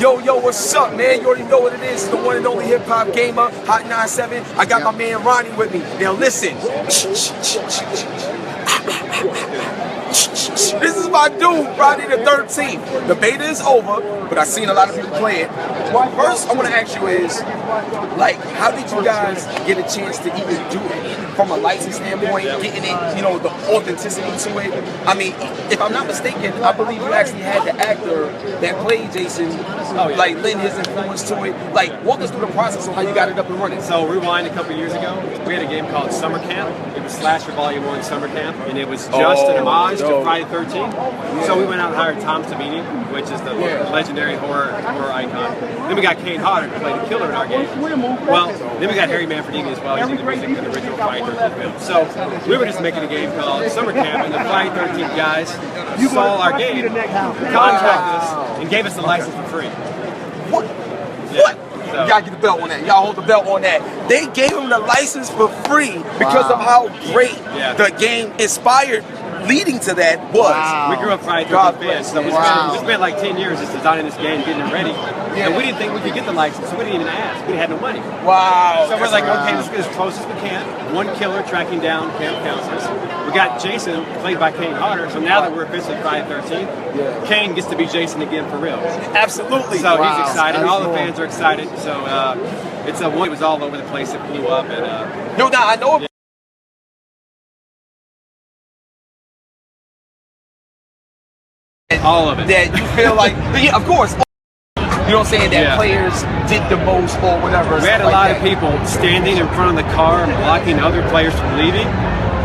Yo, what's up, man? You already know what it is. It's the one and only HipHopGamer, Hot 97. I got my man Ronnie with me. Now listen. This is my dude, Friday the 13th. The beta is over, but I've seen a lot of people play it. First, I want to ask you is, like, how did you guys get a chance to even do it? From a license standpoint, getting it, you know, the authenticity to it. I mean, if I'm not mistaken, I believe you actually had the actor that played Jason, like, lend his influence to it. Like, walk us through the process of how you got it up and running. So, rewind a couple years ago, we had a game called Summer Camp. It was Slasher Volume 1 Summer Camp, and it was just an homage to Friday the 13th. So we went out and hired Tom Savini, which is the legendary horror icon. Then we got Kane Hodder to play the killer in our game. Well, then we got Harry Manfredini as well. He did the music in the original Friday the 13th film. So we were just making a game called Summer Camp, and the Friday the 13th guys saw our game, contacted us, and gave us the license for free. What? What? You gotta get the belt on that. Y'all hold the belt on that. They gave him the license for free because of how great the game inspired. Leading to that was we grew up Friday the 13th fans, so we spent like 10 years just designing this game, getting it ready, and we didn't think we could get the license, so we didn't even ask. We had no money. Wow! So we're like, okay, let's get as close as we can. One killer tracking down camp counselors. We got Jason, played by Kane Hodder. So now that we're officially Friday the 13th, Kane gets to be Jason again for real. Absolutely. So he's excited. All the fans are excited. So it was all over the place. It blew up, and no doubt, I know. All of it. That you feel like, yeah, of course. You know what I'm saying? That players did the most or whatever. We had a lot of people standing in front of the car and blocking other players from leaving.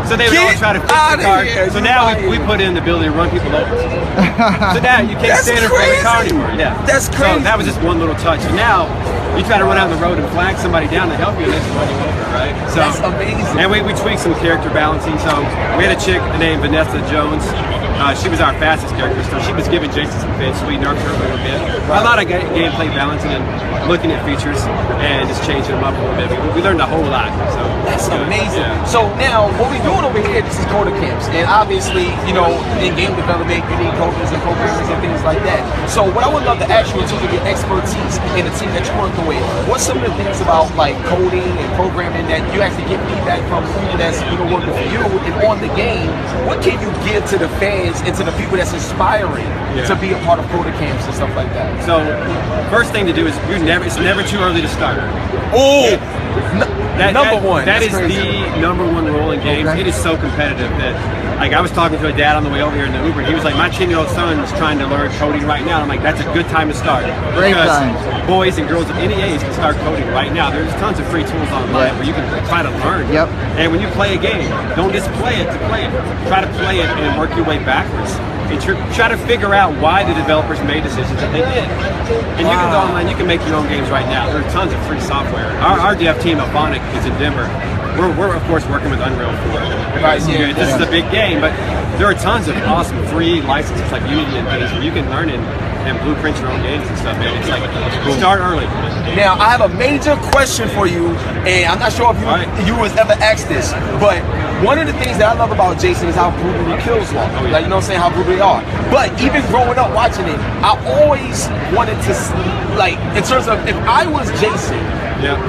So they would all try to fix the car. So now we put in the ability to run people over. So now you can't stand in front of the car anymore. Yeah. That's crazy. So that was just one little touch. And now you try to run out on the road and flag somebody down to help you, and they just run you over, right? So that's amazing. And we tweaked some character balancing. So we had a chick named Bethesda Jones. She was our fastest character, so she was giving Jason some fits. We nerfed her a little bit. A lot of gameplay balancing and looking at features and just changing them up a little bit. We learned a whole lot. So that's amazing. So now what we're doing over here, this is Coder Camps, and obviously, you know, in game development, you need coders and programmers and things like that. So what I would love to ask you in terms of your expertise in the team that you're working with, what's some of the things about like coding and programming that you actually get feedback from people that's working for you and on the game? What can you give to the fans and to the people that's inspiring to be a part of Coder Camps and stuff like that? So first thing to do is it's never too early to start. Oh, number one. That is the number one rule in games. It is so competitive that, like, I was talking to a dad on the way over here in the Uber, and he was like, my 10-year-old son is trying to learn coding right now. I'm like, that's a good time to start. Great time. Boys and girls of any age can start coding right now. There's tons of free tools online where you can try to learn. Yep. And when you play a game, don't just play it to play it. Try to play it and work your way backwards. And try to figure out why the developers made decisions that they did. And you can go online, you can make your own games right now. There are tons of free software. Our dev team at Phonic is in Denver. We're of course working with Unreal 4. This is a big game, but there are tons of awesome free licenses like Unity and things where you can learn and blueprint your own games and stuff, man. It's like, start early. Now, I have a major question for you, and I'm not sure if you was ever asked this, but one of the things that I love about Jason is how brutal the kills are. Like, you know what I'm saying, how brutal they are. But even growing up watching it, I always wanted to, like, in terms of, if I was Jason,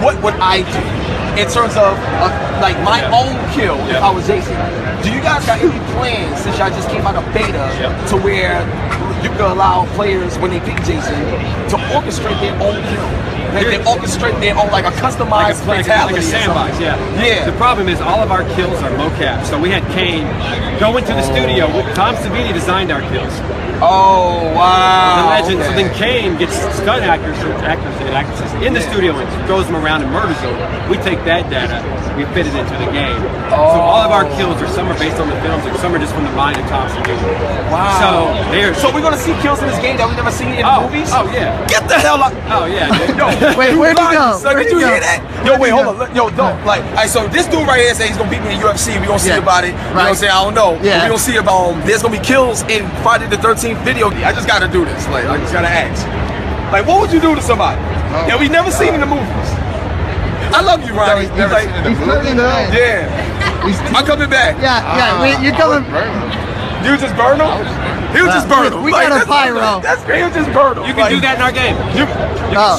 what would I do? In terms of, like, my own kill, if I was Jason. Do you guys got any plans, since y'all just came out of beta, to where you can allow players, when they pick Jason, to orchestrate their own kill? Like they orchestrate their own, like a customized fatality. Like a sandbox, yeah. The problem is all of our kills are mocap. So we had Kane go into the studio. Tom Savini designed our kills. Oh, wow. The legend. So then Kane gets stunt actors and actresses in the studio and throws them around and murders them. We take that data, we fit it into the game. So all of our kills some are based on the films and some are just from the mind of Tom Savini. Wow. So we're going to see kills in this game that we've never seen in movies? Oh, yeah. Get the hell out. Oh, yeah, dude. Yo, wait, where'd he go? Did you hear that? Yo, wait, hold on. Yo, don't. Like, all right, so this dude right here said he's going to beat me in UFC. We're going to see about it. You know what I'm saying? I don't know. We're going to see about there's going to be kills in Friday the 13th video. I just got to do this. Like, I just got to ask. Like, what would you do to somebody? We've never seen in the movies. I love you, Ronnie. He's cooking though. Yeah. I'm coming back. Yeah, you're coming. You just burn him? He'll just burn them. We got a pyro. That's great. He'll just burn them. You can do that in our game. You can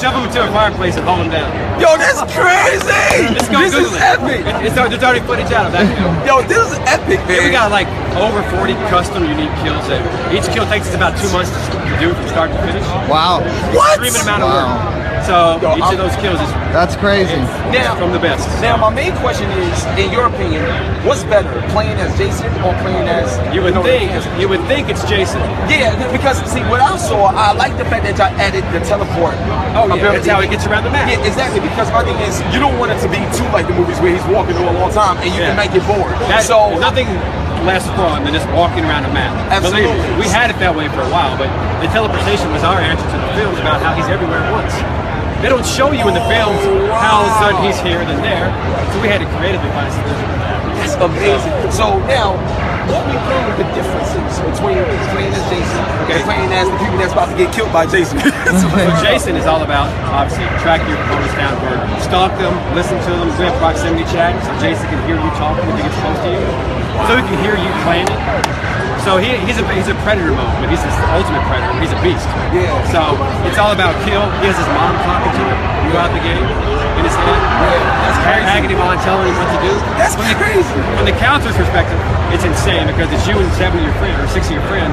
shove them into a fireplace and hold them down. Yo, that's crazy. This is epic. There's already footage out of that. Yo, this is epic, man. We got like over 40 custom unique kills that each kill takes us about 2 months to do from start to finish. Wow. What? Extreme amount of work. So each of those kills is That's crazy. Now, from the best. Now, my main question is, in your opinion, what's better, playing as Jason or playing as? You would think it's Jason. Yeah, because see, what I saw, I like the fact that y'all added the teleport. Oh yeah, that's how he gets around the map. Yeah, exactly. Because my thing is, you don't want it to be too like the movies where he's walking for a long time and you can make it bored. So nothing less fun than just walking around a map. Absolutely. Believe me, we had it that way for a while, but the teleportation was our answer to the films about how he's everywhere at once. They don't show you in the films how all of a sudden he's here then there, so we had to creatively find a solution. That's amazing. So now, what we think the differences between playing as Jason and playing as the people that's about to get killed by Jason? So Jason is all about, obviously, tracking your opponents down, stalk them, listen to them, do a proximity check, so Jason can hear you talking if he gets close to you, so he can hear you playing it. So he's a predator mode, but he's the ultimate predator. He's a beast. Yeah. So it's all about kill. He has his mom talking to him throughout the game in his head. Yeah, that's crazy. Hagging him on, telling him what to do. That's crazy. From the counter's perspective, it's insane because it's you and 7 of your friends or 6 of your friends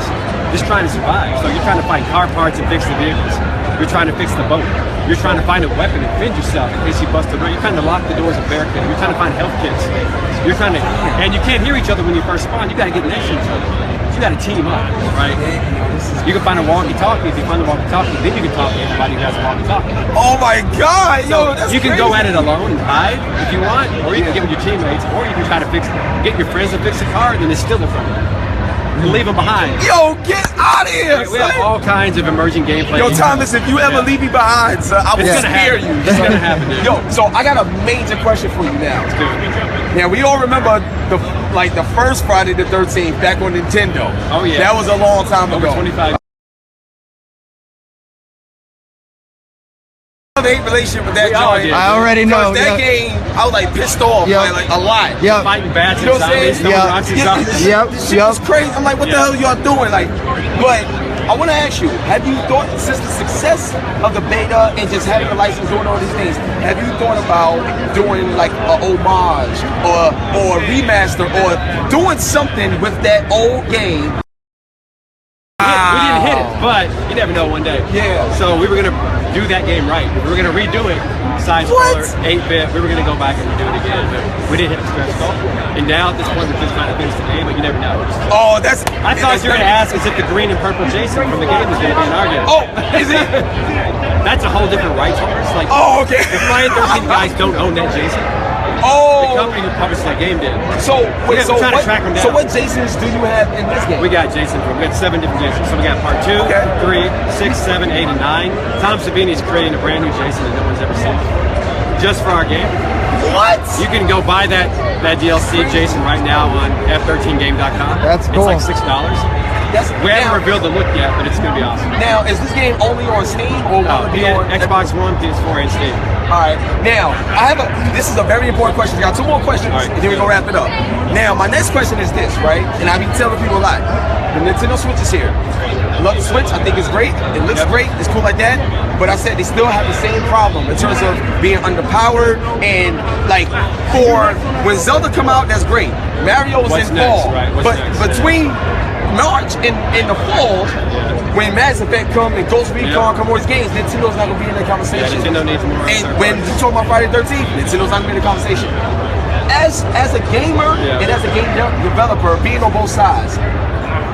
just trying to survive. So you're trying to find car parts and fix the vehicles. You're trying to fix the boat. You're trying to find a weapon and defend yourself in case you bust a door. You're trying to lock the doors and barricade. You're trying to find health kits. You're trying to, and you can't hear each other when you first spawn. You got to get next to each other. You got to team up, right? You can find a walkie-talkie. If you find a walkie-talkie, then you can talk to anybody who has a walkie-talkie. Oh my God, yo, that's You can crazy. go at it alone and hide if you want, or you can get with your teammates, or you can try to get your friends to fix the car and then it's still in front of you. And leave them behind. Yo, get out of here, We have all kinds of emerging gameplay. Yo, Thomas, if you ever leave me behind, sir, I will scare you. It's gonna happen, dude. Yo, so I got a major question for you now. Now, we all remember the first Friday the 13th back on Nintendo. Oh yeah. That was a long time Over ago. 25. Hate relationship with that all joint. did. I already know. That game, I was like pissed off like a lot. Yep. Fighting bats You know and what I'm zombies, saying? throwing rocks and zombies. This shit was crazy. I'm like, what the hell y'all doing? Like, but I want to ask you, have you thought, since the success of the beta and just having a license, doing all these things, have you thought about doing like an homage or a remaster or doing something with that old game? We didn't hit it, but you never know one day. Yeah. So we were gonna do that game right. We were gonna redo it, side scroller, 8-bit. We were gonna go back and redo it again, but we didn't hit the stretch goal. And now at this point, we're just trying to finish the game, but you never know. Oh, that's. I thought you were gonna ask us if the green and purple Jason from the game was gonna be in our game. Oh, is it? That's a whole different rights holders. Like, Oh, okay. the Friday 13 guys don't own that Jason. The Oh. company who published that game did. So wait, we're trying to track them down. So what Jasons do you have in this game? We got Jason we got 7 different Jasons. So we got part 2, 3, 6, 7, 8, and 9. Tom Savini is creating a brand new Jason that no one's ever seen. Just for our game. What? You can go buy that DLC Jason right now on F13game.com. That's cool. It's like $6. We haven't revealed the look yet, but it's going to be awesome. Now, is this game only on Steam or will it be on Xbox One, PS4, and Steam. All right. Now, this is a very important question. I got 2 more questions, All right. and then we're going to wrap it up. Now, my next question is this, right? And I be telling people a lot. The Nintendo Switch is here. I love the Switch. I think it's great. It looks great. It's cool like that. But I said they still have the same problem in terms of being underpowered and like for when Zelda come out, that's great. Mario's What's in next, fall. right? What's But next? between March and in the fall, when Mass Effect come and Ghost Recon come all these games, Nintendo's not gonna be in the conversation. Yeah, Nintendo needs more. And when you talk about Friday the 13th, Nintendo's not gonna be in the conversation. As a gamer and as a game developer, being on both sides,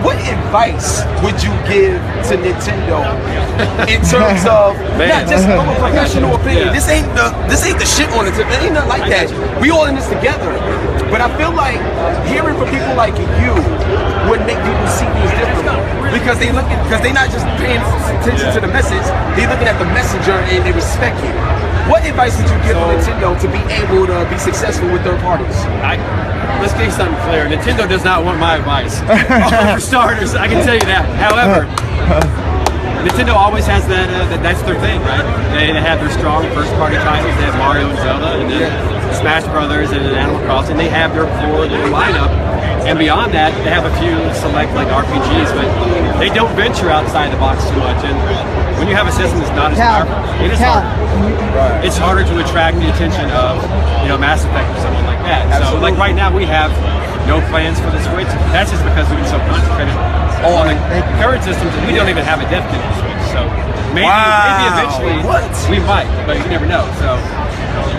what advice would you give to Nintendo in terms of not just from a professional opinion? This ain't the shit on it. It ain't nothing like that. We all in this together. But I feel like hearing from people like you would make people see things differently because they're not just paying attention to the message. They're looking at the messenger and they respect you. What advice would you give Nintendo to be able to be successful with third parties? Let's get something clear. Nintendo does not want my advice. For starters, I can tell you that. However, Nintendo always has that's their thing, right? They have their strong first-party titles. They have Mario and Zelda, and then Smash Brothers and Animal Crossing. They have their core, their lineup. And beyond that, they have a few select like RPGs, but they don't venture outside the box too much. And when you have a system that's not as powerful, it is hard. It's harder to attract the attention of, Mass Effect or someone like that. So like right now we have no plans for the Switch. That's just because we've been so concentrated on the current systems that we don't even have a dev kit for the Switch. So maybe eventually we might, but you never know. So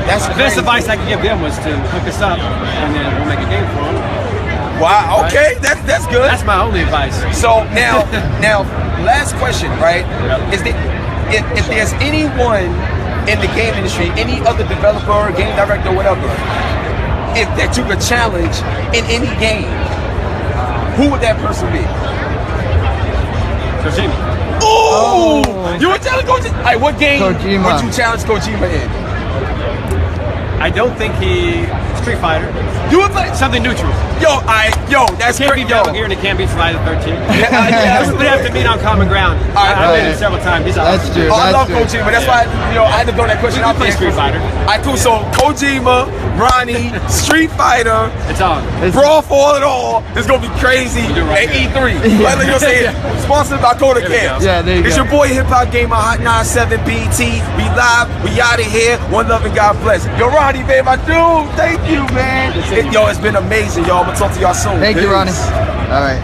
That's the best advice I could give them was to hook us up and then we'll make a game for them. Wow. Okay, that's good. That's my only advice. So now, last question, right? Is that if there's anyone in the game industry, any other developer, game director, whatever, if that you could challenge in any game, who would that person be? Kojima. Oh! You would challenge Kojima? Alright, what game Kojima. would you challenge Kojima in? I don't think Street Fighter. You would play Something neutral. That's Can't great. be Metal Gear and it can't be Friday the 13th. Yeah, We have to meet on common ground. I've been it several times. He's That's awesome. true. I love That's Kojima. That's why I had to throw that question We out play there. Street Fighter. Alright, cool. So Kojima, Ronnie, Street Fighter, It's on. Brawl for it all. It's gonna be crazy do right at E3. Like you know what I'm saying? Sponsored by Coda Camps. Yeah, there you It's go. your boy HipHopGamer Hot 97 BT. We live. We out of here. One love and God bless. Yo, Ronnie, man, my dude. Thank you, man. It's been amazing, y'all. I'm gonna talk to y'all soon. Thank you, Peace. Ronnie. All right.